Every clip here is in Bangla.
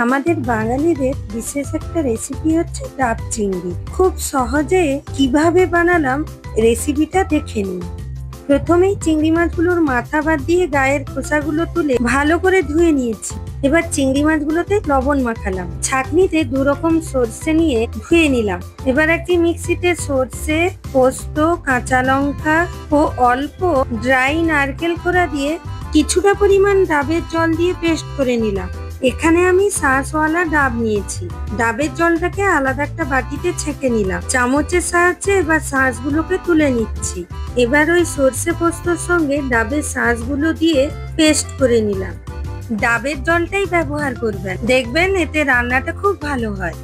আমাদের বাঙালিদের বিশেষ একটা রেসিপি হচ্ছে ডাব চিংড়ি। খুব সহজে কিভাবে বানালাম রেসিপিটা দেখে নিন। প্রথমেই চিংড়ি মাছগুলোর মাথা বাদ দিয়ে গায়ের খোসাগুলো তুলে ভালো করে ধুয়ে নিয়েছি। এবার চিংড়ি মাছগুলোতে লবণ মাখালাম। ছাঁকনিতে দু রকম সর্ষে নিয়ে ধুয়ে নিলাম। এবার একটি মিক্সিতে সর্ষে, পোস্ত, কাঁচা লঙ্কা ও অল্প ড্রাই নারকেল কোড়া দিয়ে কিছুটা পরিমাণ ডাবের জল দিয়ে পেস্ট করে নিলাম। এখানে আমি শাঁসওয়ালা ডাব নিয়েছি। ডাবের জলটাকে আলাদা একটা বাটিতে ছেঁকে নিলাম। চামচের সাহায্যে এবার শাঁসগুলোকে তুলে নিচ্ছি। এবার ওই সর্ষে পোস্তর সঙ্গে ডাবের শাঁসগুলো দিয়ে পেস্ট করে নিলাম। ডাবের জলটাই ব্যবহার করবেন, দেখবেন এতে রান্নাটা খুব ভালো হয়।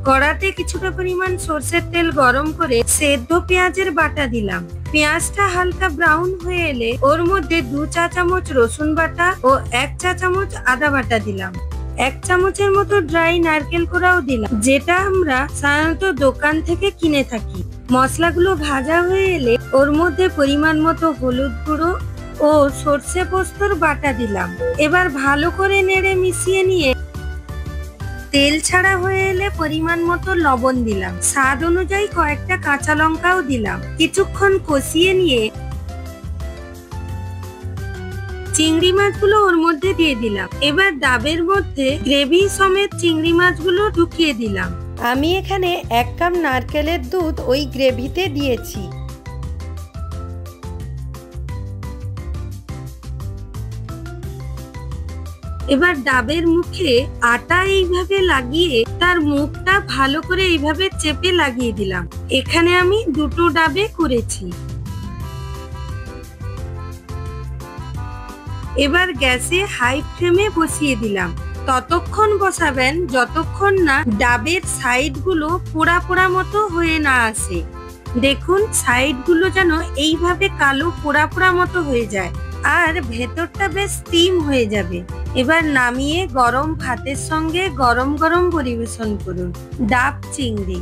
কড়াতে কিছুটা পরিমাণ সর্ষের তেল গরম করে সেদ্ধ পেঁয়াজের বাটা দিলাম। পেঁয়াজটা হালকা ব্রাউন হয়ে এলে ওর মধ্যে 2 চা চামচ রসুন বাটা ও 1 চা চামচ আদা বাটা দিলাম। 1 চামচের মতো ড্রাই নারকেল কোড়াও দিলাম, যেটা আমরা সাধারণত দোকান থেকে কিনে থাকি। মশলাগুলো ভাজা হয়ে এলে ওর মধ্যে পরিমাণ মতো হলুদ গুঁড়ো ও সর্ষে পোস্তর বাটা দিলাম। এবার ভালো করে নেড়ে মিশিয়ে নিয়ে তেল ছাড়া হয়ে এলে পরিমাণ মতো লবণ দিলাম। স্বাদ অনুযায়ী কয়েকটা কাঁচা লঙ্কাও দিলাম। কিছুক্ষণ কষিয়ে নিয়ে চিংড়ি মাছগুলো ওর মধ্যে দিয়ে দিলাম। এবার ডাবের মধ্যে গ্রেভি সমেত চিংড়ি মাছগুলো ঢুকিয়ে দিলাম। আমি এখানে 1 কাপ নারকেলের দুধ ওই গ্রেভিতে দিয়েছি। এবার ডাবের মুখে আটা এইভাবে লাগিয়ে তার মুখটা ভালো করে এইভাবে চেপে লাগিয়ে দিলাম। এখানে আমি 2টো ডাবে করেছি। এবার গ্যাসে হাই ফ্লেমে বসিয়ে দিলাম। ততক্ষণ বসাবেন যতক্ষণ না ডাবের সাইডগুলো পোড়া পোড়া মতো হয়ে না আসে। দেখুন সাইডগুলো যেন এইভাবে কালো পোড়া পোড়া মতো হয়ে যায় আর ভেতরটা বেশ স্টিম হয়ে যাবে। এবার নামিয়ে গরম ভাতের সঙ্গে গরম গরম পরিবেশন করুন ডাব চিংড়ি।